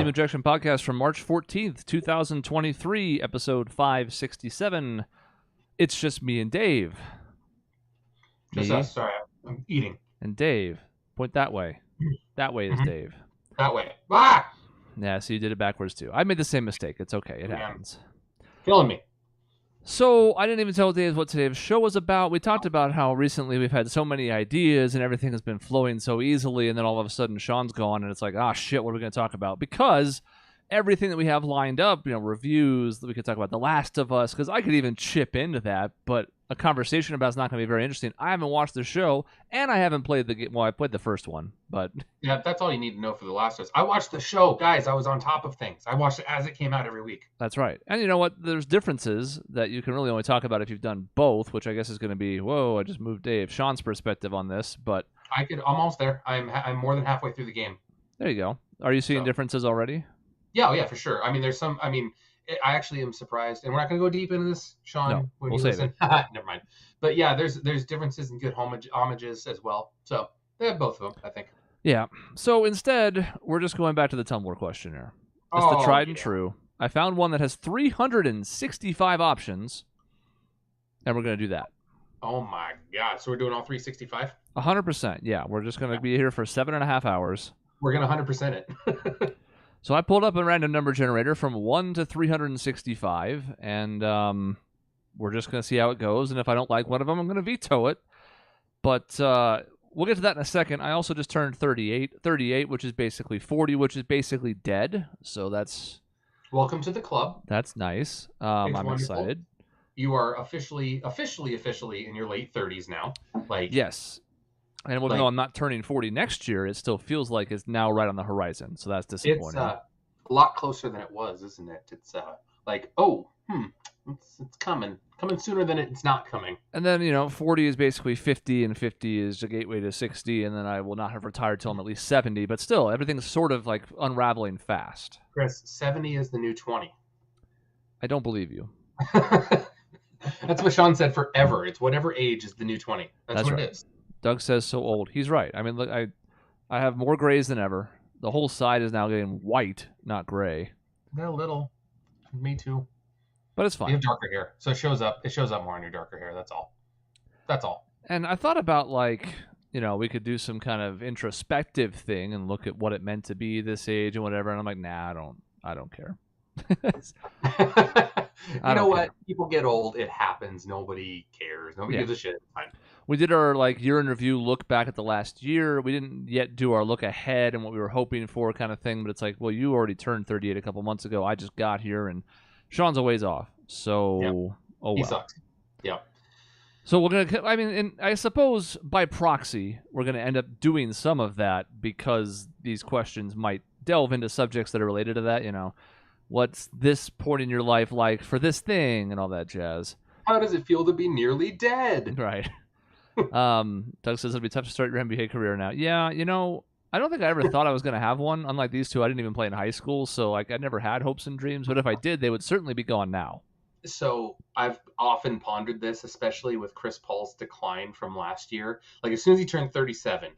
Team Objection Podcast from March 14th, 2023, episode 567. It's just me and Dave. Just us. Sorry, I'm eating. And Dave. Point that way. That way is Dave. That way. Ah! Yeah, so you did it backwards too. I made the same mistake. It's okay. It happens. Killing me. So I didn't even tell Dave what today's show was about. We talked about how recently we've had so many ideas and everything has been flowing so easily, and then all of a sudden Sean's gone, and it's like, shit, what are we going to talk about? Because everything that we have lined up, reviews, that we could talk about The Last of Us, because I could even chip into that, but a conversation about it's not going to be very interesting. I haven't watched the show, and I haven't played the game. Well, I played the first one, but... Yeah, that's all you need to know for The Last of Us. I watched the show. Guys, I was on top of things. I watched it as it came out every week. That's right. And you know what? There's differences that you can really only talk about if you've done both, which I guess is going to be, I just moved Dave. Sean's perspective on this, but... I'm almost there. I'm more than halfway through the game. There you go. Are you seeing differences already? Yeah, for sure. I mean, there's some... I actually am surprised, and we're not going to go deep into this, Sean. No, when we'll you save listen. Never mind. But yeah, there's differences and good homages as well. So they have both of them, I think. Yeah. So instead, we're just going back to the Tumblr questionnaire. It's the tried and true. I found one that has 365 options, and we're going to do that. Oh my God! So we're doing all 365? 100%. Yeah, we're just going to be here for 7.5 hours. We're going to 100% it. So I pulled up a random number generator from 1 to 365, and we're just going to see how it goes. And if I don't like one of them, I'm going to veto it. But we'll get to that in a second. I also just turned 38, which is basically 40, which is basically dead. So that's... Welcome to the club. That's nice. I'm wonderful. Excited. You are officially in your late 30s now. Yes. And even though I'm not turning 40 next year, it still feels like it's now right on the horizon. So that's disappointing. It's a lot closer than it was, isn't it? It's it's coming sooner than it's not coming. And then 40 is basically 50, and 50 is the gateway to 60, and then I will not have retired till I'm at least 70. But still, everything's sort of like unraveling fast. Chris, 70 is the new 20. I don't believe you. That's what Sean said forever. It's whatever age is the new 20. That's what right. It is. Doug says so old. He's right. I mean, look, I have more grays than ever. The whole side is now getting white, not gray. They're a little. Me too. But it's fine. You have darker hair, so it shows up more on your darker hair. That's all. And I thought about we could do some kind of introspective thing and look at what it meant to be this age and whatever. And I'm like, nah, I don't care. You know what? People get old. It happens. Nobody cares. Nobody gives a shit. It's fine. We did our year in review look back at the last year. We didn't yet do our look ahead and what we were hoping for kind of thing. But it's like, well, you already turned 38 a couple months ago. I just got here, and Sean's a ways off. So, He sucks. Yeah. So we're going to, and I suppose by proxy, we're going to end up doing some of that because these questions might delve into subjects that are related to that. What's this point in your life like for this thing and all that jazz? How does it feel to be nearly dead? Right. Doug says it'll be tough to start your NBA career now. Yeah, I don't think I ever thought I was going to have one. Unlike these two, I didn't even play in high school, so I never had hopes and dreams. But if I did, they would certainly be gone now. So I've often pondered this, especially with Chris Paul's decline from last year. Like as soon as he turned 37,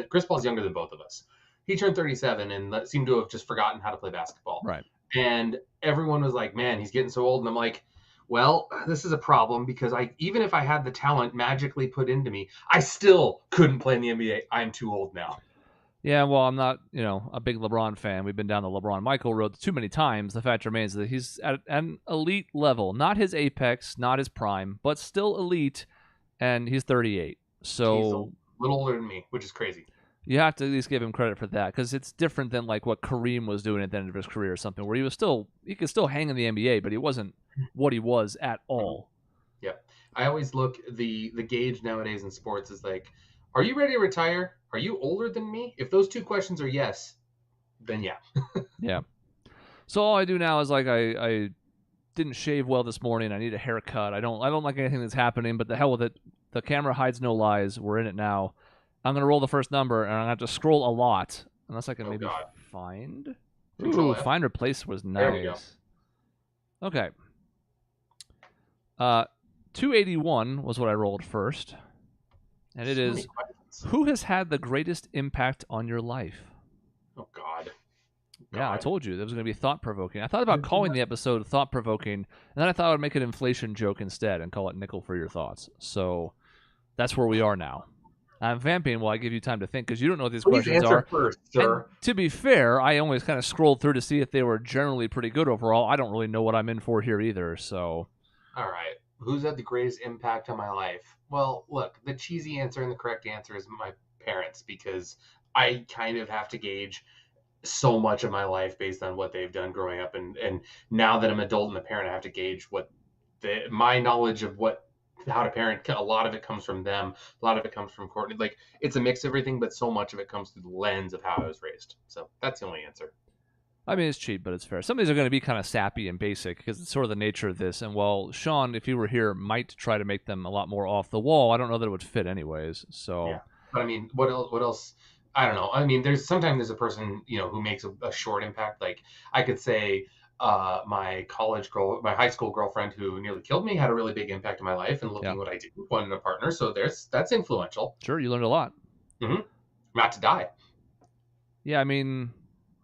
Chris Paul's younger than both of us. He turned 37 and seemed to have just forgotten how to play basketball. Right. And everyone was like, man, he's getting so old. And I'm like, well, this is a problem because even if I had the talent magically put into me, I still couldn't play in the NBA. I'm too old now. Yeah, well, I'm not, a big LeBron fan. We've been down the LeBron-Michael road too many times. The fact remains that he's at an elite level. Not his apex, not his prime, but still elite, and he's 38. So he's a little older than me, which is crazy. You have to at least give him credit for that because it's different than like what Kareem was doing at the end of his career or something where he could still hang in the NBA, but he wasn't what he was at all. Yeah. I always look, the gauge nowadays in sports is like, are you ready to retire? Are you older than me? If those two questions are yes, then yeah. Yeah. So all I do now is like I didn't shave well this morning. I need a haircut. I don't like anything that's happening, but the hell with it. The camera hides no lies. We're in it now. I'm going to roll the first number, and I'm going to have to scroll a lot, unless I can find. Ooh, find replace was nice. There we go. Okay. 281 was what I rolled first. And it is, who has had the greatest impact on your life? Oh, God. Yeah, I God. told you that was going to be thought-provoking. I thought about calling the episode thought-provoking, and then I thought I would make an inflation joke instead and call it Nickel for Your Thoughts. So that's where we are now. I'm vamping while I give you time to think, because you don't know what these Please questions answer are. first, And sir. to be fair, I always kind of scrolled through to see if they were generally pretty good overall. I don't really know what I'm in for here either, so... All right. Who's had the greatest impact on my life? Well, look, the cheesy answer and the correct answer is my parents, because I kind of have to gauge so much of my life based on what they've done growing up, and now that I'm an adult and a parent, I have to gauge what my knowledge of how to parent. A lot of it comes from them, a lot of it comes from Courtney. Like, it's a mix of everything, but so much of it comes through the lens of how I was raised. So that's the only answer. I mean, it's cheap, but it's fair. Some of these are going to be kind of sappy and basic because it's sort of the nature of this. And while Sean, if he were here, might try to make them a lot more off the wall, I don't know that it would fit anyways. So, yeah. But I mean, what else? I don't know. I mean, sometimes there's a person, who makes a short impact. Like, I could say my high school girlfriend who nearly killed me had a really big impact in my life, and looking what I did, wanted a partner. So that's influential. Sure, you learned a lot. Mm-hmm. Not to die. Yeah, I mean,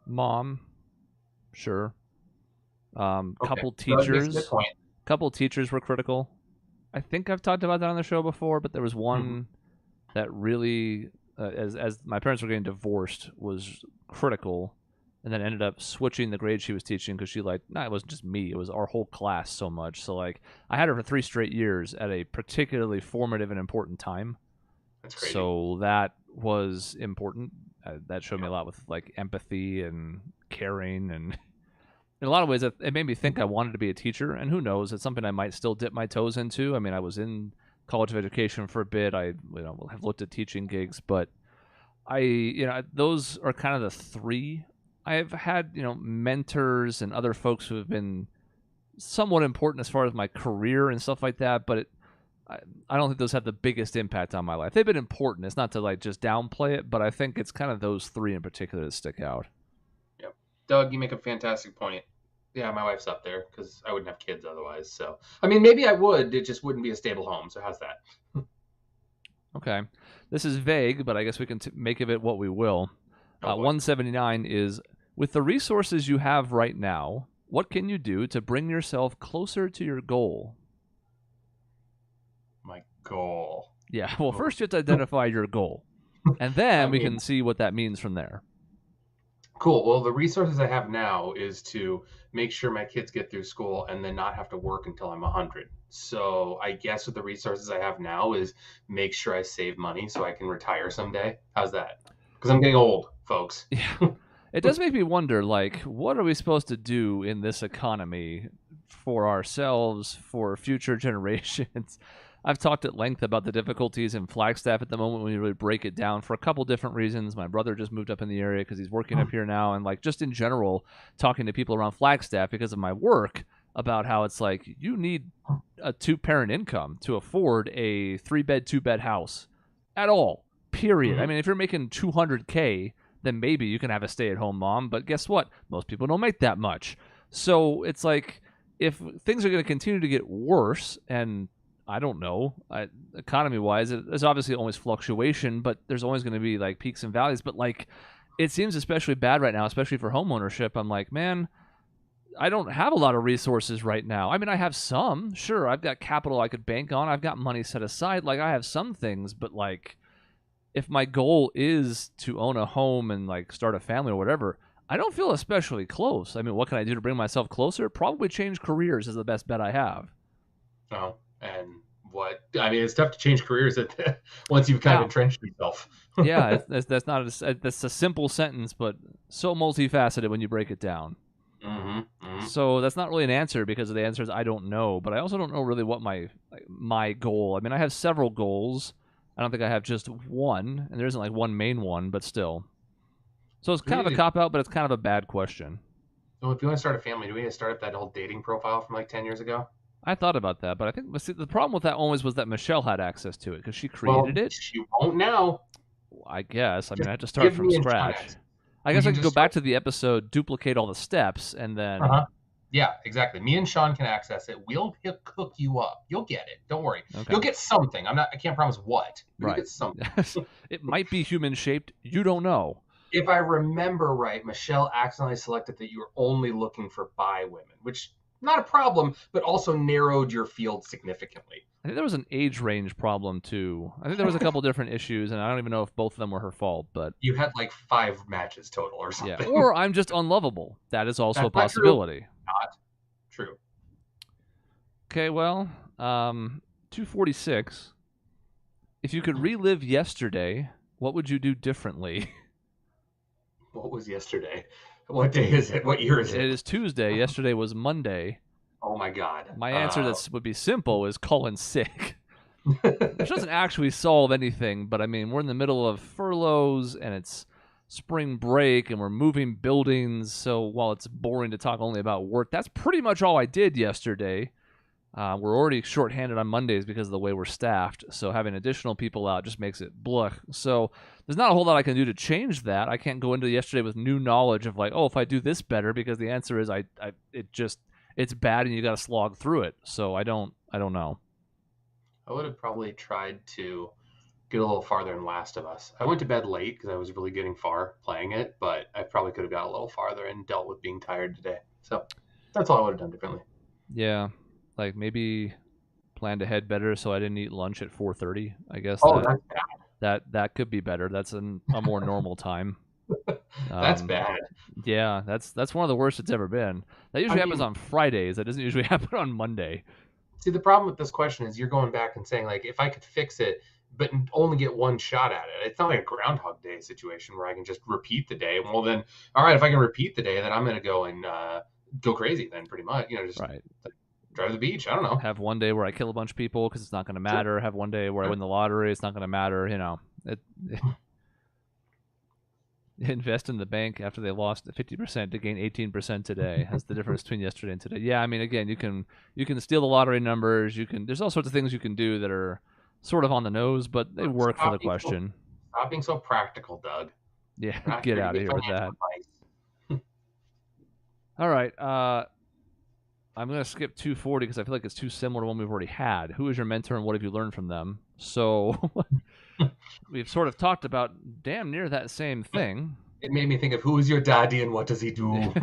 mom, sure. Couple teachers. Couple teachers were critical. I think I've talked about that on the show before, but there was one that really, as my parents were getting divorced, was critical, and then ended up switching the grade she was teaching because it wasn't just me, it was our whole class so much. So, like, I had her for 3 straight years at a particularly formative and important time. That's crazy. So that was important. That showed me a lot with, like, empathy and caring, and in a lot of ways, it made me think I wanted to be a teacher, and who knows, it's something I might still dip my toes into. I mean, I was in College of Education for a bit. I have looked at teaching gigs, but those are kind of the 3. I've had, mentors and other folks who have been somewhat important as far as my career and stuff like that, but I don't think those have the biggest impact on my life. They've been important. It's not to, like, just downplay it, but I think it's kind of those 3 in particular that stick out. Yep. Doug, you make a fantastic point. Yeah, my wife's up there because I wouldn't have kids otherwise. So, I mean, maybe I would. It just wouldn't be a stable home. So how's that? Okay. This is vague, but I guess we can make of it what we will. 179 is, with the resources you have right now, what can you do to bring yourself closer to your goal? My goal. Yeah, well, first you have to identify your goal, and then we can see what that means from there. Cool. Well, the resources I have now is to make sure my kids get through school and then not have to work until I'm 100. So I guess with the resources I have now is make sure I save money so I can retire someday. How's that? Because I'm getting old, folks. Yeah. It does make me wonder, like, what are we supposed to do in this economy for ourselves, for future generations? I've talked at length about the difficulties in Flagstaff at the moment when you really break it down for a couple different reasons. My brother just moved up in the area because he's working up here now, and, like, just in general, talking to people around Flagstaff because of my work about how it's like you need a 2-parent income to afford a 3-bed, 2-bed house at all, period. I mean, if you're making $200K, then maybe you can have a stay-at-home mom, but guess what? Most people don't make that much. So it's like, if things are going to continue to get worse, and I don't know, economy-wise, there's obviously always fluctuation, but there's always going to be, like, peaks and valleys. But, like, it seems especially bad right now, especially for home ownership. I'm like, man, I don't have a lot of resources right now. I mean, I have some. Sure, I've got capital I could bank on. I've got money set aside. Like, I have some things, but, like, if my goal is to own a home and, like, start a family or whatever, I don't feel especially close. I mean, what can I do to bring myself closer? Probably change careers is the best bet I have. Oh. And what? I mean, it's tough to change careers once you've kind of entrenched yourself. Yeah, that's a simple sentence, but so multifaceted when you break it down. So that's not really an answer, because the answer is I don't know, but I also don't know really what my goal. I mean, I have several goals. I don't think I have just one, and there isn't, like, one main one, but still. So it's kind of a cop-out, but it's kind of a bad question. So if you want to start a family, do we need to start up that old dating profile from, like, 10 years ago? I thought about that, but I think the problem with that always was that Michelle had access to it because she created it. She won't now. I guess. I mean, I have to start from scratch. I guess I could go back to the episode, duplicate all the steps, and then... Yeah, exactly. Me and Sean can access it. We'll hook you up. You'll get it. Don't worry. Okay. You'll get something. I can't promise what. But you'll get something. It might be human-shaped. You don't know. If I remember right, Michelle accidentally selected that you were only looking for bi women, which not a problem, but also narrowed your field significantly. I think there was an age range problem too. I think there was a couple different issues, and I don't even know if both of them were her fault. But You had like 5 matches total or yeah, something. or I'm just unlovable. That is also a That's not true. possibility. Not true. Okay, well, 246. If you could relive yesterday, what would you do differently? What was yesterday? What day is it? What year is it? It is Tuesday. Yesterday was Monday. Oh my God. My answer that would be simple is call in sick. Which doesn't actually solve anything, but I mean, we're in the middle of furloughs and it's spring break and we're moving buildings. So while it's boring to talk only about work, that's pretty much all I did yesterday. We're already shorthanded on Mondays because of the way we're staffed. So having additional people out just makes it blah. So there's not a whole lot I can do to change that. I can't go into yesterday with new knowledge of like, oh, if I do this better, because the answer is it's bad and you got to slog through it. So I don't know. I would have probably tried to get a little farther in Last of Us. I went to bed late because I was really getting far playing it, but I probably could have got a little farther and dealt with being tired today. So that's all I would have done differently. Yeah, like maybe planned ahead better so I didn't eat lunch at 4:30. I guess That's bad. that could be better. That's a more normal time. That's bad. Yeah, that's one of the worst it's ever been. That usually happens on Fridays. That doesn't usually happen on Monday. See, the problem with this question is you're going back and saying, like, if I could fix it, but only get one shot at it. It's not like a Groundhog Day situation where I can just repeat the day. Well, then, all right, if I can repeat the day, then I'm going to go and go crazy then pretty much. Just right. Drive to the beach. I don't know. Have one day where I kill a bunch of people because it's not going to matter. Sure. Have one day where I win the lottery. It's not going to matter. Invest in the bank after they lost 50% to gain 18% today. That's the difference between yesterday and today. Yeah, I mean, again, you can steal the lottery numbers. There's all sorts of things you can do that are sort of on the nose, but they work for the question. Stop being so practical, Doug. Yeah, get out of here with that. All right, I'm going to skip 240 because I feel like it's too similar to one we've already had. Who is your mentor and what have you learned from them? So we've sort of talked about damn near that same thing. It made me think of who is your daddy and what does he do?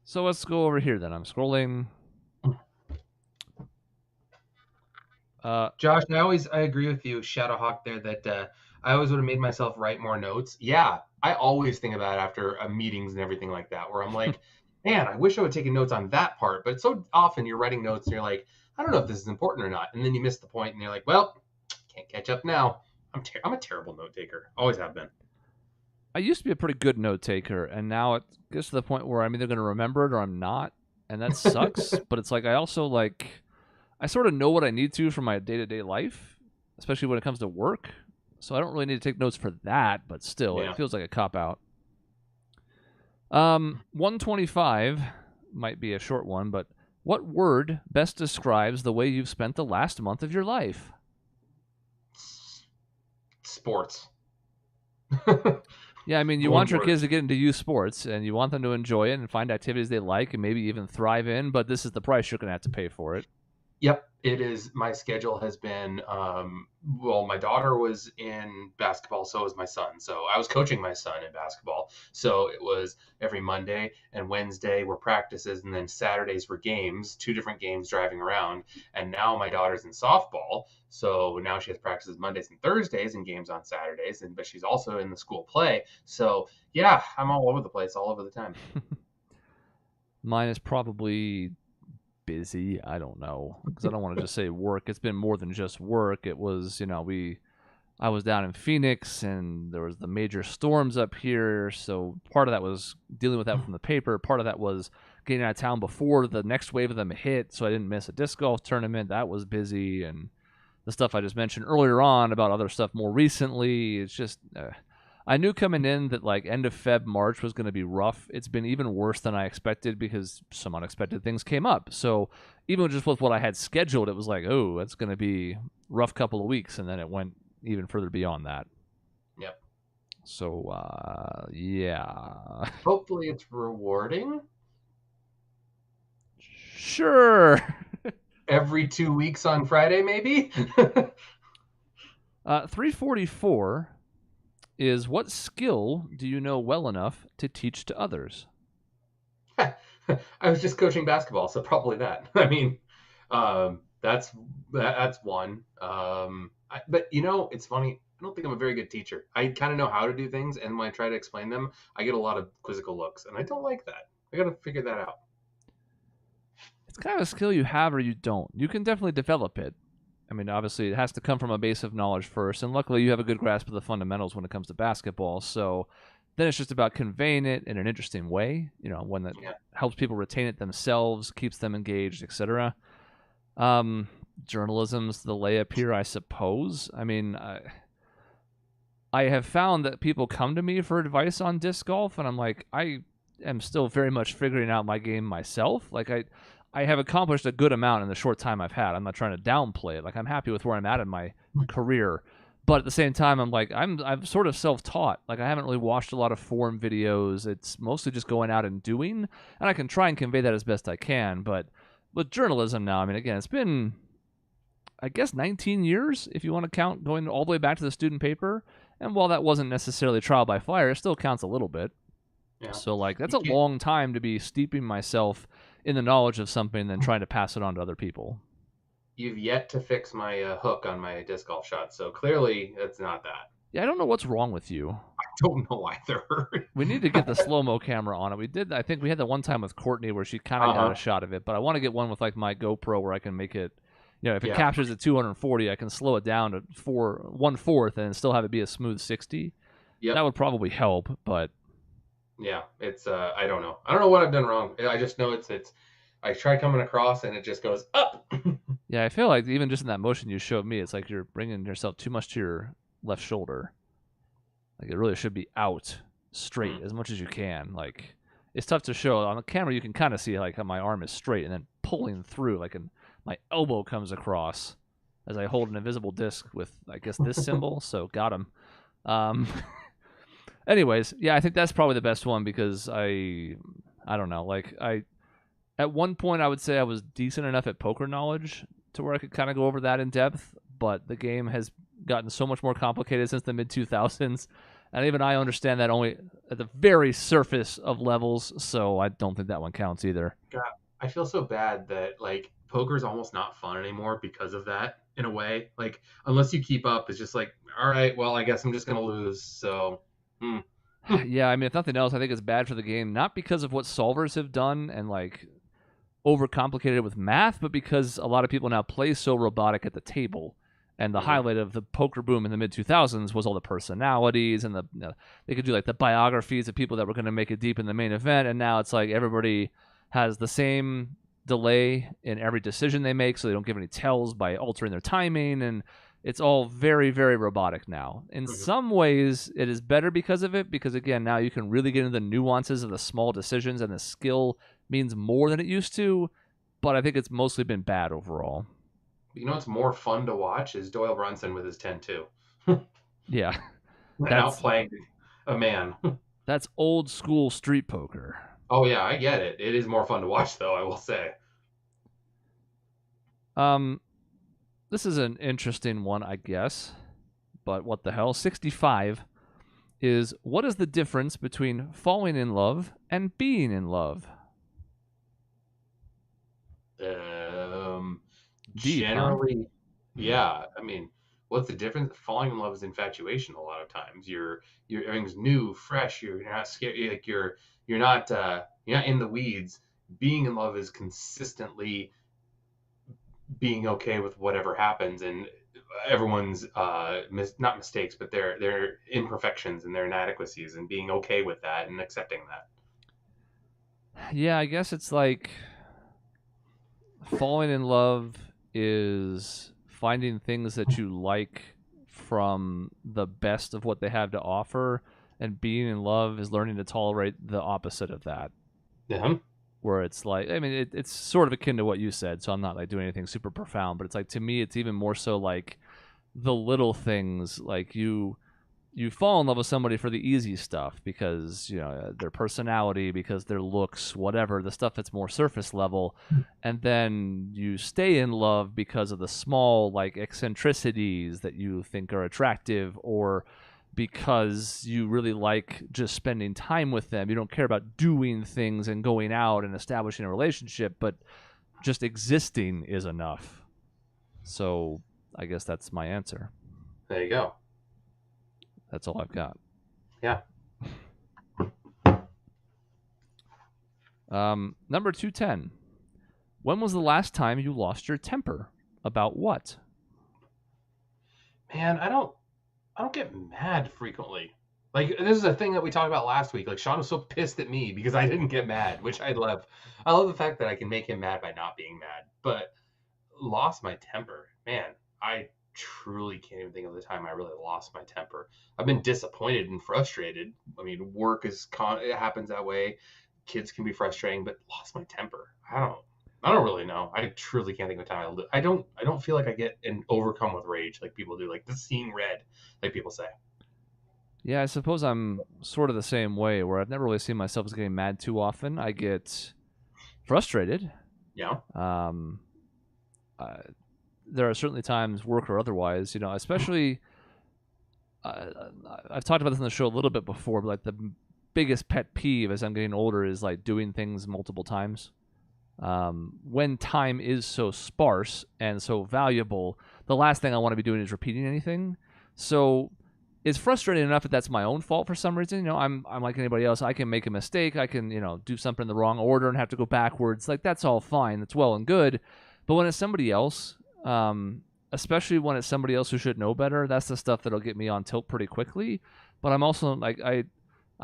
So let's go over here then. I'm scrolling. Josh, I agree with you, Shadowhawk, there that I always would have made myself write more notes. Yeah, I always think about it after meetings and everything like that, where I'm like, man, I wish I would have taken notes on that part. But so often you're writing notes and you're like, I don't know if this is important or not. And then you miss the point and you're like, well, can't catch up now. I'm a terrible note taker. Always have been. I used to be a pretty good note taker, and now it gets to the point where I'm either going to remember it or I'm not. And that sucks. But it's like I also I sort of know what I need to for my day-to-day life, especially when it comes to work. So I don't really need to take notes for that, but still, It feels like a cop-out. 125 might be a short one, but what word best describes the way you've spent the last month of your life? Sports. Yeah, I mean, you want your kids to get into youth sports, and you want them to enjoy it and find activities they like and maybe even thrive in, but this is the price you're going to have to pay for it. Yep, it is. My schedule has been, my daughter was in basketball, so was my son. So I was coaching my son in basketball. So it was every Monday and Wednesday were practices, and then Saturdays were games, 2 different games driving around. And now my daughter's in softball. So now she has practices Mondays and Thursdays and games on Saturdays, but she's also in the school play. So yeah, I'm all over the place, all over the time. Mine is probably busy. I don't know, because I don't want to just say work. It's been more than just work. It was, I was down in Phoenix and there was the major storms up here. So part of that was dealing with that from the paper. Part of that was getting out of town before the next wave of them hit. So I didn't miss a disc golf tournament. That was busy. And the stuff I just mentioned earlier on about other stuff more recently, it's just, I knew coming in that end of Feb, March was going to be rough. It's been even worse than I expected because some unexpected things came up. So even just with what I had scheduled, it was like, oh, that's going to be a rough couple of weeks. And then it went even further beyond that. Yep. So, yeah. Hopefully it's rewarding. Sure. Every 2 weeks on Friday, maybe? 344. is what skill do you know well enough to teach to others? I was just coaching basketball, so probably that. I mean, that's one. But it's funny. I don't think I'm a very good teacher. I kind of know how to do things, and when I try to explain them, I get a lot of quizzical looks, and I don't like that. I got to figure that out. It's kind of a skill you have or you don't. You can definitely develop it. I mean, obviously, it has to come from a base of knowledge first, and luckily you have a good grasp of the fundamentals when it comes to basketball, so then it's just about conveying it in an interesting way, one that helps people retain it themselves, keeps them engaged, etc. Journalism's the layup here, I suppose. I mean, I have found that people come to me for advice on disc golf, and I'm like, I am still very much figuring out my game myself. Like, I have accomplished a good amount in the short time I've had. I'm not trying to downplay it. Like, I'm happy with where I'm at in my career. But at the same time, I'm like, I'm sort of self-taught. Like, I haven't really watched a lot of forum videos. It's mostly just going out and doing. And I can try and convey that as best I can. But with journalism now, I mean, again, it's been, I guess, 19 years, if you want to count going all the way back to the student paper. And while that wasn't necessarily trial by fire, it still counts a little bit. Yeah. So, like, that's a long time to be steeping myself in the knowledge of something and then trying to pass it on to other people. You've yet to fix my hook on my disc golf shot, so clearly it's not that. Yeah, I don't know what's wrong with you. I don't know either. We need to get the slow-mo camera on it. I think we had that one time with Courtney where she kind of got a shot of it, but I want to get one with, like, my GoPro where I can make it, if it captures at 240, I can slow it down to 1/4 and still have it be a smooth 60. Yep. That would probably help, but... Yeah, it's I don't know. I don't know what I've done wrong. I just know it's I try coming across and it just goes up. Yeah, I feel like even just in that motion you showed me, it's like you're bringing yourself too much to your left shoulder. Like, it really should be out straight as much as you can. Like, it's tough to show on the camera. You can kind of see like how my arm is straight and then pulling through, like, my elbow comes across as I hold an invisible disc with, I guess, this symbol. So got him. Anyways, yeah, I think that's probably the best one because I don't know. Like, at one point I would say I was decent enough at poker knowledge to where I could kind of go over that in depth, but the game has gotten so much more complicated since the mid-2000s, and even I understand that only at the very surface of levels, so I don't think that one counts either. God, I feel so bad that, like, poker's almost not fun anymore because of that, in a way. Like, unless you keep up, it's just like, all right, well, I guess I'm just going to lose, so... Yeah, I mean, if nothing else, I think it's bad for the game, not because of what solvers have done and, like, overcomplicated with math, but because a lot of people now play so robotic at the table. And the highlight of the poker boom in the mid-2000s was all the personalities and they could do, like, the biographies of people that were going to make it deep in the main event, and now it's like everybody has the same delay in every decision they make, so they don't give any tells by altering their timing, and it's all very, very robotic now. In some ways, it is better because of it, because, again, now you can really get into the nuances of the small decisions, and the skill means more than it used to, but I think it's mostly been bad overall. You know what's more fun to watch is Doyle Brunson with his 10-2. Yeah. Outplaying a man. That's old school street poker. Oh, yeah, I get it. It is more fun to watch, though, I will say. This is an interesting one, I guess, but what the hell? 65 is, what is the difference between falling in love and being in love? Deep, generally, huh? Yeah. I mean, what's the difference? Falling in love is infatuation a lot of times. Everything's new, fresh. You're not scared. Like you're not in the weeds. Being in love is consistently being okay with whatever happens, and everyone's not mistakes, but their imperfections and their inadequacies, and being okay with that and accepting that. Yeah, I guess it's like falling in love is finding things that you like from the best of what they have to offer, and being in love is learning to tolerate the opposite of that. Yeah. Where it's like, I mean, it's sort of akin to what you said, so I'm not like doing anything super profound, but it's like, to me, it's even more so like the little things. Like you fall in love with somebody for the easy stuff because, their personality, because their looks, whatever, the stuff that's more surface level, and then you stay in love because of the small, like, eccentricities that you think are attractive, or because you really like just spending time with them. You don't care about doing things and going out and establishing a relationship, but just existing is enough. So I guess that's my answer. There you go. That's all I've got. Yeah. Number 210. When was the last time you lost your temper? About what? Man, I don't get mad frequently. Like, this is a thing that we talked about last week. Like, Sean was so pissed at me because I didn't get mad, which I love. I love the fact that I can make him mad by not being mad. But lost my temper. Man, I truly can't even think of the time I really lost my temper. I've been disappointed and frustrated. I mean, work it happens that way. Kids can be frustrating, but lost my temper. I don't really know. I truly can't think of a time I don't feel like I get overcome with rage like people do, like the seeing red, like people say. Yeah, I suppose I'm sort of the same way, where I've never really seen myself as getting mad too often. I get frustrated. Yeah. There are certainly times, work or otherwise, especially, I've talked about this on the show a little bit before, but like the biggest pet peeve as I'm getting older is like doing things multiple times. When time is so sparse and so valuable, the last thing I want to be doing is repeating anything. So it's frustrating enough that that's my own fault for some reason. I'm like anybody else. I can make a mistake. I can, do something in the wrong order and have to go backwards. Like, that's all fine. That's well and good. But when it's somebody else, especially when it's somebody else who should know better, that's the stuff that'll get me on tilt pretty quickly. But I'm also like, I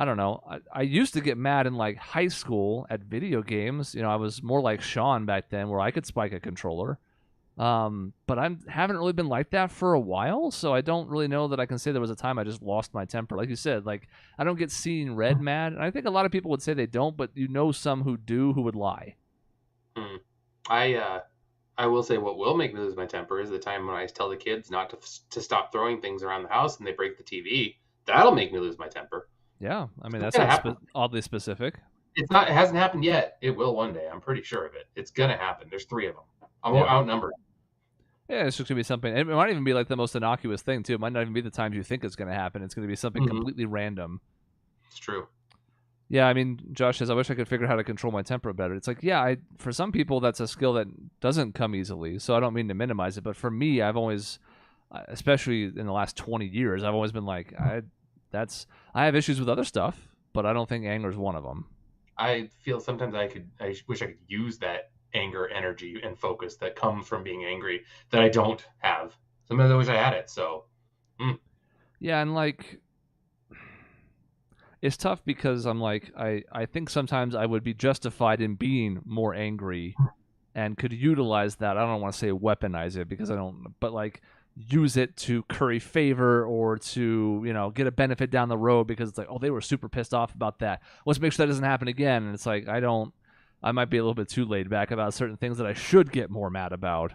don't know. I used to get mad in like high school at video games. I was more like Sean back then, where I could spike a controller. But I haven't really been like that for a while, so I don't really know that I can say there was a time I just lost my temper. Like you said, like I don't get seeing red mad, and I think a lot of people would say they don't, but some who do who would lie. I will say what will make me lose my temper is the time when I tell the kids not to stop throwing things around the house and they break the TV. That'll make me lose my temper. Yeah, I mean, It's that's oddly specific. It hasn't happened yet. It will one day. I'm pretty sure of it. It's gonna happen. There's 3 of them. I'm outnumbered. Yeah, it's just gonna be something. It might even be like the most innocuous thing too. It might not even be the times you think it's gonna happen. It's gonna be something completely random. It's true. Yeah, I mean, Josh says, I wish I could figure out how to control my temper better. It's like, yeah, for some people that's a skill that doesn't come easily. So I don't mean to minimize it, but for me, I've always, especially in the last 20 years, I've always been like, I have issues with other stuff, but I don't think anger is one of them. I feel sometimes I wish I could use that anger, energy, and focus that comes from being angry that I don't have. Sometimes I wish I had it. So, yeah, and like, it's tough because I'm like, I think sometimes I would be justified in being more angry and could utilize that. I don't want to say weaponize it because I don't, but like use it to curry favor or to, get a benefit down the road because it's like, oh, they were super pissed off about that. Let's make sure that doesn't happen again. And it's like, I might be a little bit too laid back about certain things that I should get more mad about.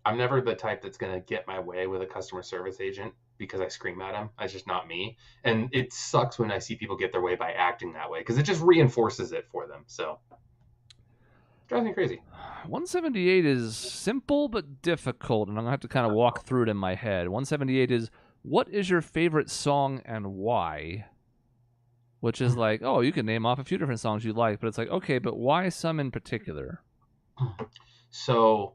I'm never the type that's going to get my way with a customer service agent because I scream at them. That's just not me. And it sucks when I see people get their way by acting that way because it just reinforces it for them. So it drives me crazy. 178 is simple but difficult, and I'm going to have to kind of walk through it in my head. 178 is, what is your favorite song and why? Which is like, oh, you can name off a few different songs you like, but it's like, okay, but why some in particular? So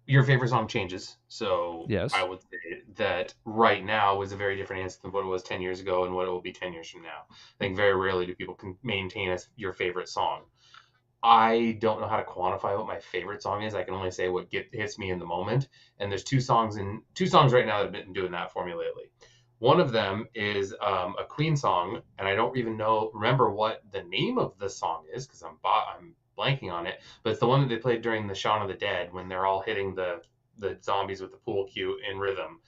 your favorite song changes. So yes. I would say that right now is a very different answer than what it was 10 years ago and what it will be 10 years from now. I think very rarely do people can maintain your favorite song. I don't know how to quantify what my favorite song is. I can only say what hits me in the moment. And there's two songs right now that have been doing that for me lately. One of them is a Queen song, and I don't even remember what the name of the song is because I'm blanking on it. But it's the one that they played during the Shaun of the Dead when they're all hitting the zombies with the pool cue in rhythm.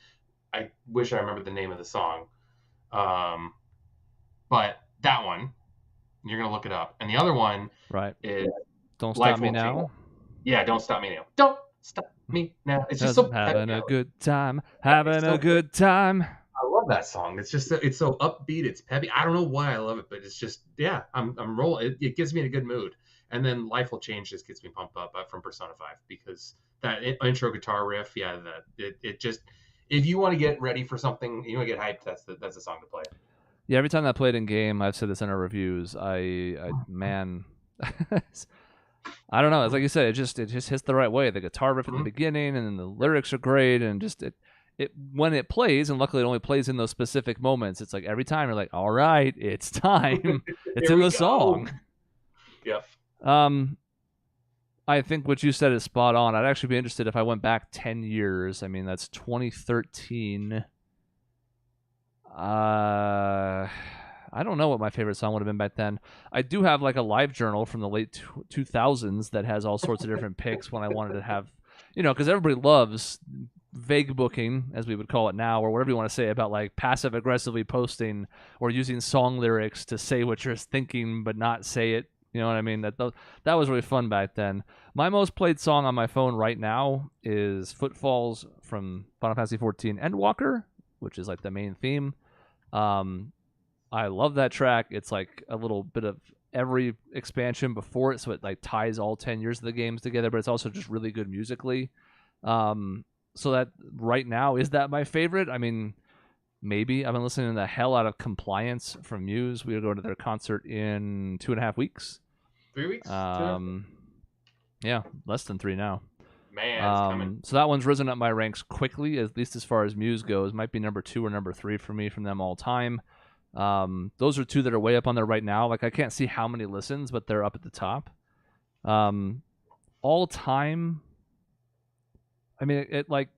I wish I remembered the name of the song. But that one, you're gonna look it up, and the other one is Don't Stop Me Now. Yeah, Don't Stop Me Now. Don't Stop Me Now. It's just so having a good time, having a good time. I love that song. It's just it's so upbeat. It's peppy. I don't know why I love it, but it's just I'm rolling. It gets me in a good mood. And then Life Will Change just gets me pumped up from Persona 5 because that intro guitar riff, if you want to get ready for something, you want to get hyped, that's the song to play. Yeah, every time I played in game, I've said this in our reviews. I man, I don't know. It's like you said, it just hits the right way. The guitar riff at the beginning, and then the lyrics are great, and just it when it plays, and luckily it only plays in those specific moments. It's like every time you're like, all right, it's time. It's in the song. Yep. I think what you said is spot on. I'd actually be interested if I went back 10 years. I mean, that's 2013. I don't know what my favorite song would have been back then. I do have like a live journal from the late 2000s that has all sorts of different picks when I wanted to have, because everybody loves vague booking, as we would call it now, or whatever you want to say about like passive aggressively posting or using song lyrics to say what you're thinking but not say it. You know what I mean? That was really fun back then. My most played song on my phone right now is Footfalls from Final Fantasy XIV Endwalker, which is like the main theme. I love that track. It's like a little bit of every expansion before it, so it like ties all 10 years of the games together, but it's also just really good musically. So that right now, is that my favorite? I mean, maybe. I've been listening to the hell out of Compliance from Muse. We are going to their concert in 2.5 weeks. 3 weeks? Yeah, less than 3 now. Man, it's coming. So that one's risen up my ranks quickly, at least as far as Muse goes. Might be number 2 or number 3 for me from them all time. Those are 2 that are way up on there right now. Like, I can't see how many listens, but they're up at the top. All time, I mean, it like,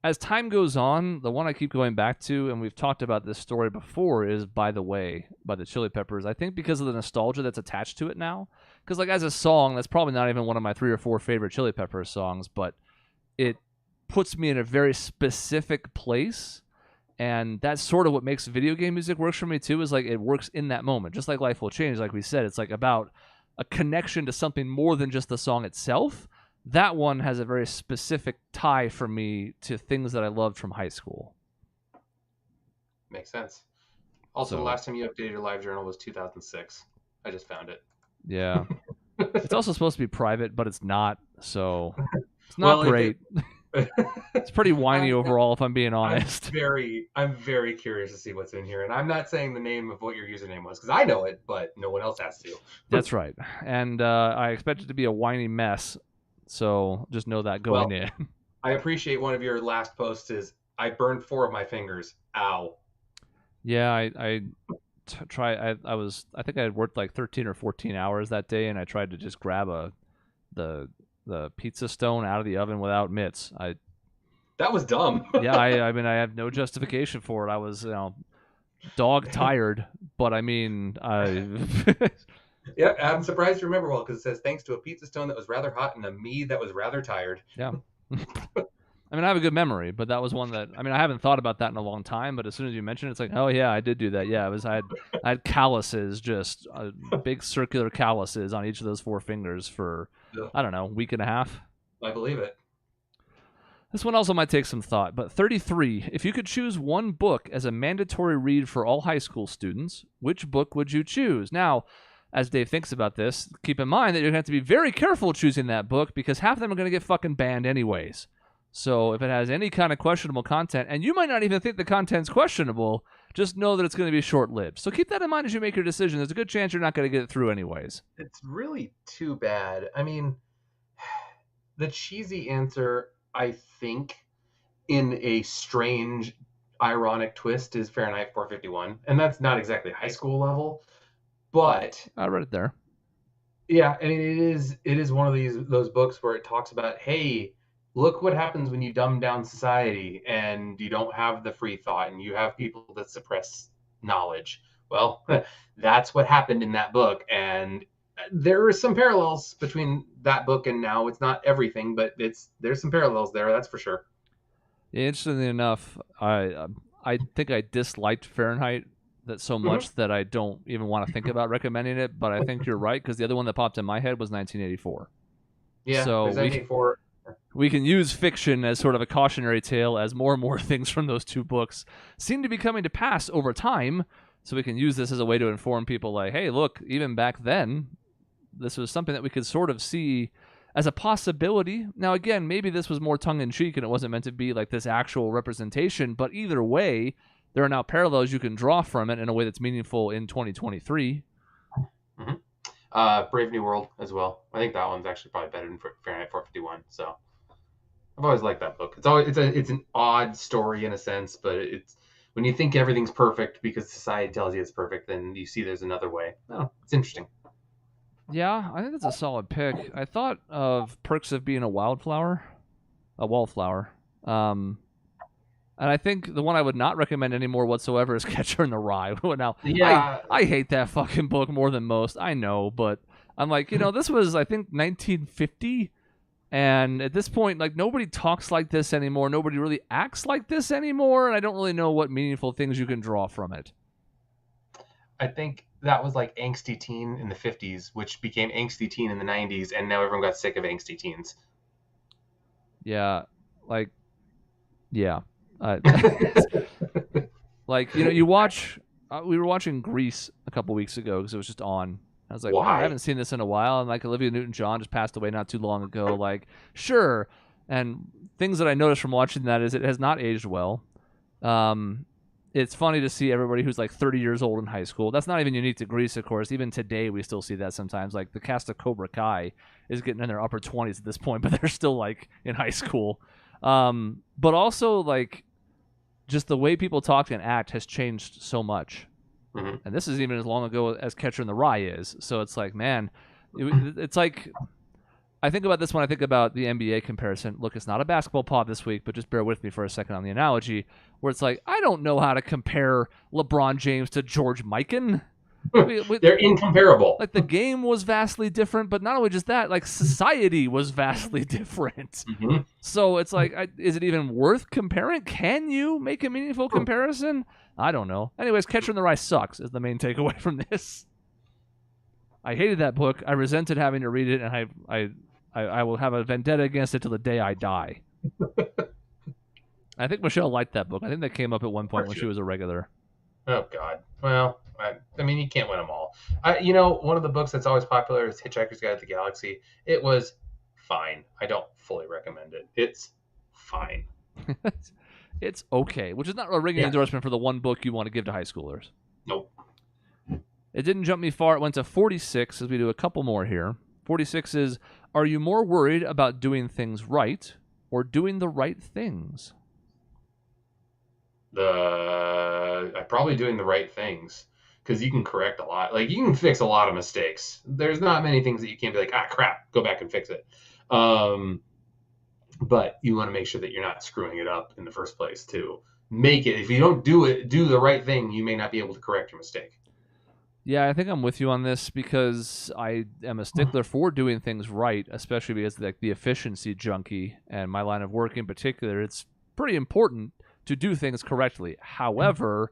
as time goes on, the one I keep going back to, and we've talked about this story before, is By the Way by the Chili Peppers. I think because of the nostalgia that's attached to it now. Because like as a song, that's probably not even one of my 3 or 4 favorite Chili Peppers songs, but it puts me in a very specific place. And that's sort of what makes video game music works for me too, is like it works in that moment. Just like Life Will Change, like we said, it's like about a connection to something more than just the song itself. That one has a very specific tie for me to things that I loved from high school. Makes sense. Also, the last time you updated your live journal was 2006. I just found it. Yeah. It's also supposed to be private, but it's not, so it's not great. It's pretty whiny overall, if I'm being honest. I'm very curious to see what's in here, and I'm not saying the name of what your username was, because I know it, but no one else has to. That's right. And I expect it to be a whiny mess, so just know that going in. I appreciate one of your last posts is, I burned 4 of my fingers. Ow. Yeah, I think I had worked like 13 or 14 hours that day, and I tried to just grab the pizza stone out of the oven without mitts. That was dumb. Yeah, I mean, I have no justification for it. I was, dog tired, but I mean, yeah, I'm surprised you remember well, because it says thanks to a pizza stone that was rather hot and a me that was rather tired. Yeah. I mean, I have a good memory, but that was one that, I mean, I haven't thought about that in a long time, but as soon as you mentioned it, it's like, oh yeah, I did do that. Yeah, I had calluses, just big circular calluses on each of those 4 fingers for, I don't know, a week and a half. I believe it. This one also might take some thought, but 33. If you could choose one book as a mandatory read for all high school students, which book would you choose? Now, as Dave thinks about this, keep in mind that you're going to have to be very careful choosing that book, because half of them are going to get fucking banned anyways. So if it has any kind of questionable content, and you might not even think the content's questionable, just know that it's going to be short-lived. So keep that in mind as you make your decision. There's a good chance you're not going to get it through anyways. It's really too bad. I mean, the cheesy answer, I think, in a strange, ironic twist, is Fahrenheit 451. And that's not exactly high school level, but I read it there. Yeah, I mean, it is one of those books where it talks about, hey, look what happens when you dumb down society and you don't have the free thought and you have people that suppress knowledge. Well, that's what happened in that book. And there are some parallels between that book and now. It's not everything, but there's some parallels there, that's for sure. Yeah, interestingly enough, I think I disliked Fahrenheit so much that I don't even want to think about recommending it, but I think you're right, because the other one that popped in my head was 1984. Yeah, so 1984. We can use fiction as sort of a cautionary tale, as more and more things from those 2 books seem to be coming to pass over time. So we can use this as a way to inform people like, hey, look, even back then, this was something that we could sort of see as a possibility. Now, again, maybe this was more tongue-in-cheek and it wasn't meant to be like this actual representation, but either way, there are now parallels you can draw from it in a way that's meaningful in 2023. Brave New World as well. I think that one's actually probably better than Fahrenheit 451. So I've always liked that book. It's an odd story in a sense, but it's when you think everything's perfect because society tells you it's perfect, then you see there's another way. Oh, it's interesting. Yeah, I think that's a solid pick. I thought of Perks of Being a Wildflower. And I think the one I would not recommend anymore whatsoever is Catcher in the Rye. Now, Yeah. I hate that fucking book more than most. I know, but I'm like, this was, I think, 1950. And at this point, like, nobody talks like this anymore. Nobody really acts like this anymore. And I don't really know what meaningful things you can draw from it. I think that was like angsty teen in the 50s, which became angsty teen in the 90s. And now everyone got sick of angsty teens. Yeah. Like, yeah. Like, you watch, we were watching Grease a couple weeks ago because it was just on. I was like, wow, I haven't seen this in a while. And like Olivia Newton-John just passed away not too long ago. Like, sure. And things that I noticed from watching that is it has not aged well. It's funny to see everybody who's like 30 years old in high school. That's not even unique to Grease, of course. Even today, we still see that sometimes. Like the cast of Cobra Kai is getting in their upper 20s at this point, but they're still like in high school. But also like just the way people talk and act has changed so much. Mm-hmm. And this is even as long ago as Catcher in the Rye is. So it's like, man, it's like, I think about this when I think about the NBA comparison. Look, it's not a basketball pod this week, but just bear with me for a second on the analogy, where it's like, I don't know how to compare LeBron James to George Mikan. They're incomparable. Like the game was vastly different, but not only just that, like society was vastly different. Mm-hmm. So it's like, is it even worth comparing? Can you make a meaningful comparison? I don't know. Anyways, Catcher in the Rye sucks is the main takeaway from this. I hated that book. I resented having to read it, and I will have a vendetta against it till the day I die. I think Michelle liked that book. I think that came up at one point when she was a regular. Oh, God. Well, I mean, you can't win them all. One of the books that's always popular is Hitchhiker's Guide to the Galaxy. It was fine. I don't fully recommend it. It's fine. It's okay, which is not a ringing endorsement for the one book you want to give to high schoolers. Nope. It didn't jump me far. It went to 46 as we do a couple more here. 46 is, are you more worried about doing things right or doing the right things? I'm probably doing the right things because you can correct a lot. Like, you can fix a lot of mistakes. There's not many things that you can't be like, crap, go back and fix it. But you want to make sure that you're not screwing it up in the first place to make it. If you don't do the right thing, you may not be able to correct your mistake. Yeah, I think I'm with you on this because I am a stickler for doing things right, especially because like the efficiency junkie and my line of work in particular, it's pretty important to do things correctly. However,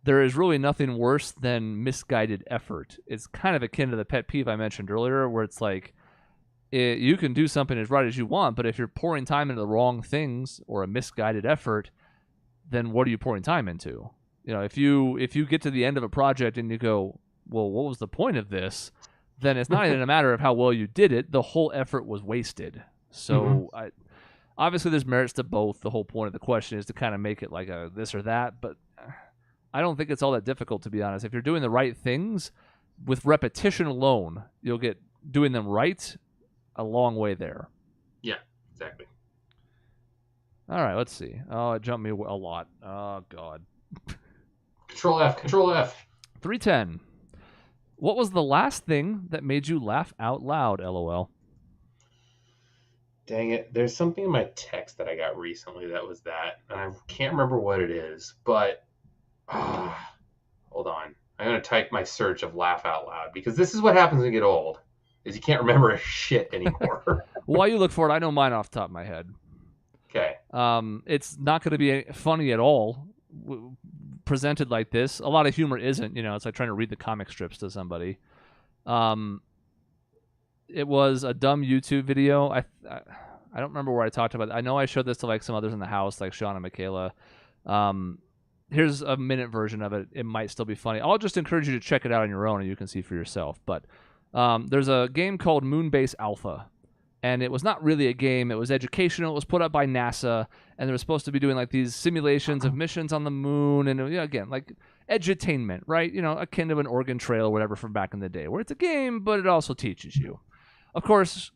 there is really nothing worse than misguided effort. It's kind of akin to the pet peeve I mentioned earlier, where it's like, you can do something as right as you want, but if you're pouring time into the wrong things or a misguided effort, then what are you pouring time into? If you get to the end of a project and you go, well, what was the point of this? Then it's not even a matter of how well you did it. The whole effort was wasted. So obviously there's merits to both. The whole point of the question is to kind of make it like a this or that, but I don't think it's all that difficult, to be honest. If you're doing the right things, with repetition alone, you'll get doing them right a long way there. Yeah, exactly. All right, let's see. Oh, it jumped me a lot. Oh, God. Control F. 310. What was the last thing that made you laugh out loud, LOL? Dang it. There's something in my text that I got recently that was that, and I can't remember what it is, but hold on. I'm going to type my search of laugh out loud because this is what happens when you get old. Is you can't remember a shit anymore. While you look for it, I know mine off the top of my head. Okay. It's not going to be funny at all presented like this. A lot of humor isn't. It's like trying to read the comic strips to somebody. It was a dumb YouTube video. I don't remember where I talked about it. I know I showed this to like some others in the house, like Sean and Michaela. Here's a minute version of it. It might still be funny. I'll just encourage you to check it out on your own and you can see for yourself. But there's a game called Moonbase Alpha, And it was not really a game. It was educational. It was put up by NASA, and they were supposed to be doing like these simulations of missions on the moon, and again, like edutainment, right? Akin to an Oregon Trail or whatever from back in the day, where it's a game, but it also teaches you. Of course,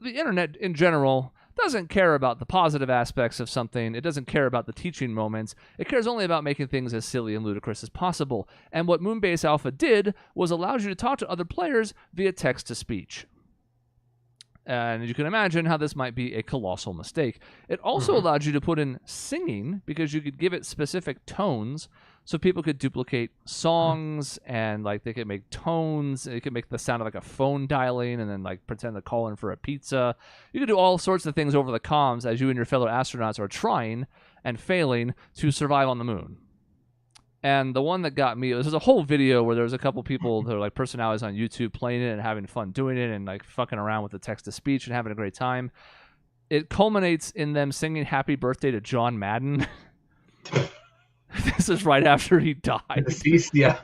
the internet in general doesn't care about the positive aspects of something. It doesn't care about the teaching moments. It cares only about making things as silly and ludicrous as possible. And what Moonbase Alpha did was allows you to talk to other players via text-to-speech. And you can imagine how this might be a colossal mistake. It also allowed you to put in singing because you could give it specific tones, so people could duplicate songs and like they could make tones. It could make the sound of like a phone dialing and then like pretend to call in for a pizza. You could do all sorts of things over the comms as you and your fellow astronauts are trying and failing to survive on the moon. And the one that got me, there's a whole video where there's a couple people that are like personalities on YouTube playing it and having fun doing it and like fucking around with the text-to-speech and having a great time. It culminates in them singing Happy Birthday to John Madden. This is right after he died. Deceased, yeah.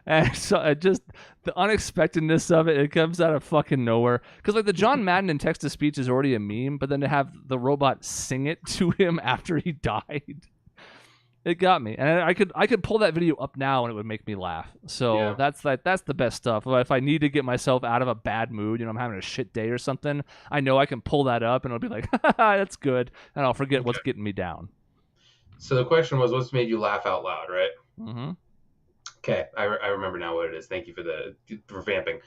And so just the unexpectedness of it comes out of fucking nowhere. Because like the John Madden in text-to-speech is already a meme, but then to have the robot sing it to him after he died. It got me, and I could pull that video up now, and it would make me laugh. So that's the best stuff. If I need to get myself out of a bad mood, I'm having a shit day or something, I know I can pull that up, and it'll be like, that's good, and I'll forget what's getting me down. So the question was, what's made you laugh out loud, right? Mm-hmm. Okay, I remember now what it is. Thank you for vamping.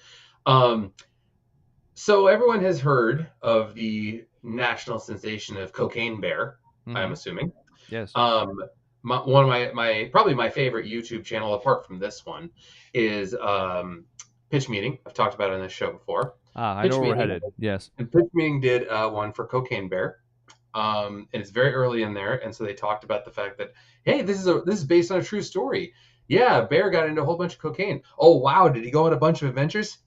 So everyone has heard of the national sensation of Cocaine Bear. I'm assuming. Yes. One of my probably my favorite YouTube channel, apart from this one, is Pitch Meeting. I've talked about it on this show before. I know where we're headed. Yes. And Pitch Meeting did one for Cocaine Bear, and it's very early in there, and so they talked about the fact that, hey, this is based on a true story. Yeah, Bear got into a whole bunch of cocaine. Oh wow, did he go on a bunch of adventures?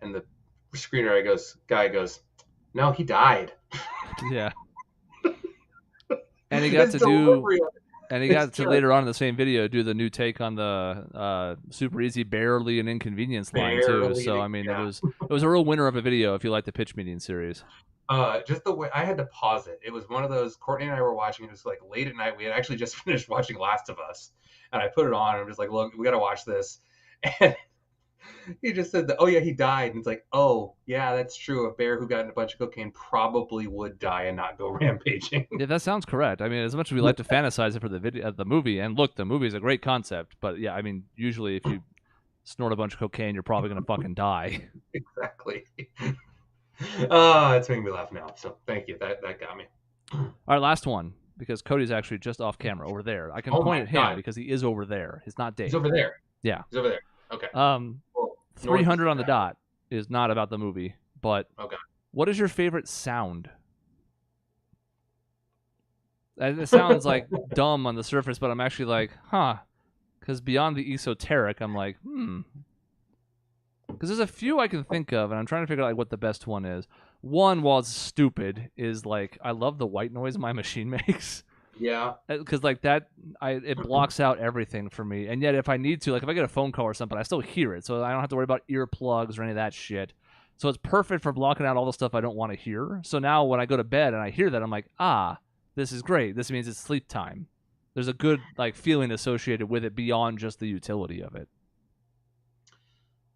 And the screenwriter goes, no, he died. Yeah. And he got to do. And he got to later on in the same video do the new take on the super easy, barely an inconvenience line too. So I mean, it was a real winner of a video if you like the Pitch Meeting series. Just the way I had to pause it. It was one of those. Courtney and I were watching. It was like late at night. We had actually just finished watching Last of Us, and I put it on. And I'm just like, look, we got to watch this. And he just said that, oh yeah, he died. And it's like, oh yeah, that's true. A bear who got in a bunch of cocaine probably would die and not go rampaging. Yeah, that sounds correct. I mean, as much as we like to fantasize it for the movie, and look, the movie is a great concept, but yeah, I mean, usually if you snort a bunch of cocaine, you're probably gonna fucking die. Exactly. It's making me laugh now. So thank you. That got me. All right, last one, because Cody's actually just off camera over there. I can point at him because he is over there. He's not Dave. He's over there. Yeah. He's over there. Okay. 300 on the dot is not about the movie, but what is your favorite sound? And it sounds like dumb on the surface, but I'm actually like, because beyond the esoteric, I'm like, because there's a few I can think of, and I'm trying to figure out like what the best one is. One, while it's stupid, is like I love the white noise my machine makes. Yeah. Because like that, it blocks out everything for me. And yet if I need to, like if I get a phone call or something, I still hear it. So I don't have to worry about earplugs or any of that shit. So it's perfect for blocking out all the stuff I don't want to hear. So now when I go to bed and I hear that, I'm like, this is great. This means it's sleep time. There's a good like feeling associated with it beyond just the utility of it.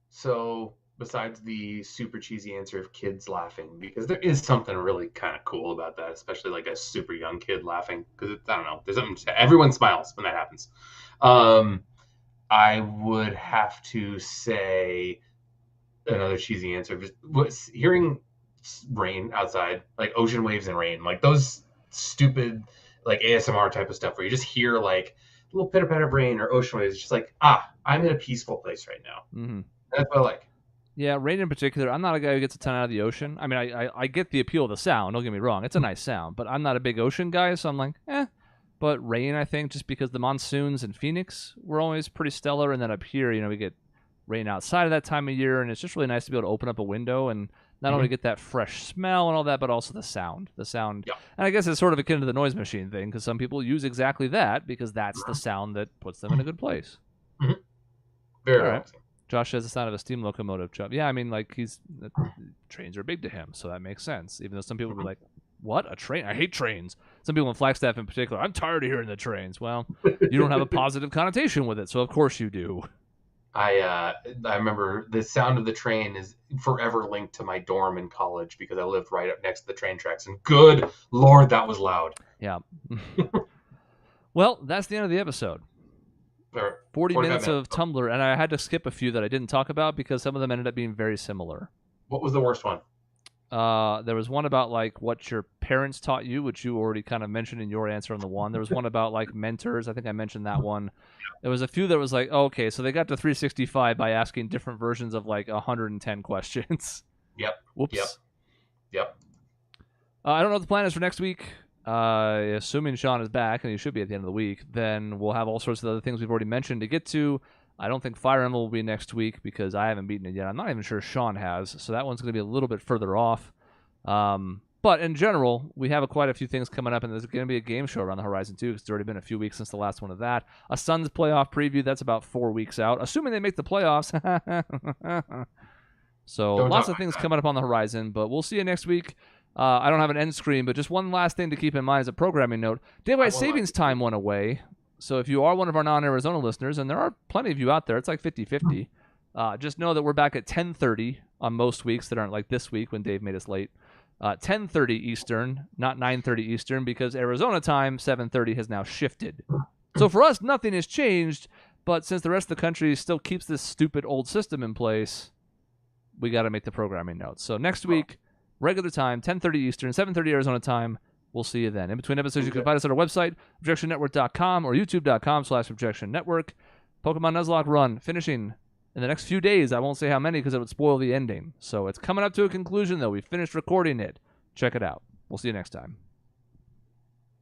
So besides the super cheesy answer of kids laughing, because there is something really kind of cool about that, especially like a super young kid laughing, because I don't know, there's something, everyone smiles when that happens. I would have to say another cheesy answer was hearing rain outside, like ocean waves and rain, like those stupid like ASMR type of stuff where you just hear like a little pitter patter of rain or ocean waves. It's just like, I'm in a peaceful place right now. Mm-hmm. That's what I like. Yeah, rain in particular. I'm not a guy who gets a ton out of the ocean. I mean, I get the appeal of the sound. Don't get me wrong. It's a nice sound. But I'm not a big ocean guy, so I'm like, But rain, I think, just because the monsoons in Phoenix were always pretty stellar. And then up here, we get rain outside of that time of year. And it's just really nice to be able to open up a window and not only get that fresh smell and all that, but also the sound. Yeah. And I guess it's sort of akin to the noise machine thing, because some people use exactly that because that's the sound that puts them in a good place. Mm-hmm. Very relaxing. Josh says the sound of a steam locomotive. Yeah, I mean, like trains are big to him, so that makes sense. Even though some people will be like, "What, a train? I hate trains." Some people in Flagstaff in particular, I'm tired of hearing the trains. Well, you don't have a positive connotation with it, so of course you do. I remember the sound of the train is forever linked to my dorm in college because I lived right up next to the train tracks, and good Lord, that was loud. Yeah. Well, that's the end of the episode. 40 minutes of Tumblr, and I had to skip a few that I didn't talk about because some of them ended up being very similar. What was the worst one? There was one about like what your parents taught you, which you already kind of mentioned in your answer on the one. There was one about like mentors. I think I mentioned that one. There was a few that was like, oh, okay, so they got to 365 by asking different versions of like 110 questions. Yep. Whoops. Yep. I don't know what the plan is for next week. Assuming Sean is back, and he should be at the end of the week, then we'll have all sorts of other things we've already mentioned to get to. I don't think Fire Emblem will be next week because I haven't beaten it yet. I'm not even sure Sean has, so that one's going to be a little bit further off. But in general, we have quite a few things coming up, and there's going to be a game show around the horizon too, because it's already been a few weeks since the last one of that. A Suns playoff preview, that's about 4 weeks out, assuming they make the playoffs. So lots of things coming up on the horizon, but we'll see you next week. I don't have an end screen, but just one last thing to keep in mind as a programming note. Daylight savings time went away. So if you are one of our non-Arizona listeners, and there are plenty of you out there, it's like 50-50, just know that we're back at 10:30 on most weeks that aren't like this week when Dave made us late. 10:30 Eastern, not 9:30 Eastern, because Arizona time, 7:30, has now shifted. So for us, nothing has changed, but since the rest of the country still keeps this stupid old system in place, we got to make the programming notes. So next week, regular time, 10:30 Eastern, 7:30 Arizona time. We'll see you then. In between episodes, you can find us at our website, objectionnetwork.com or youtube.com/objectionnetwork. Pokemon Nuzlocke run, finishing in the next few days. I won't say how many because it would spoil the ending. So it's coming up to a conclusion, though. We finished recording it. Check it out. We'll see you next time.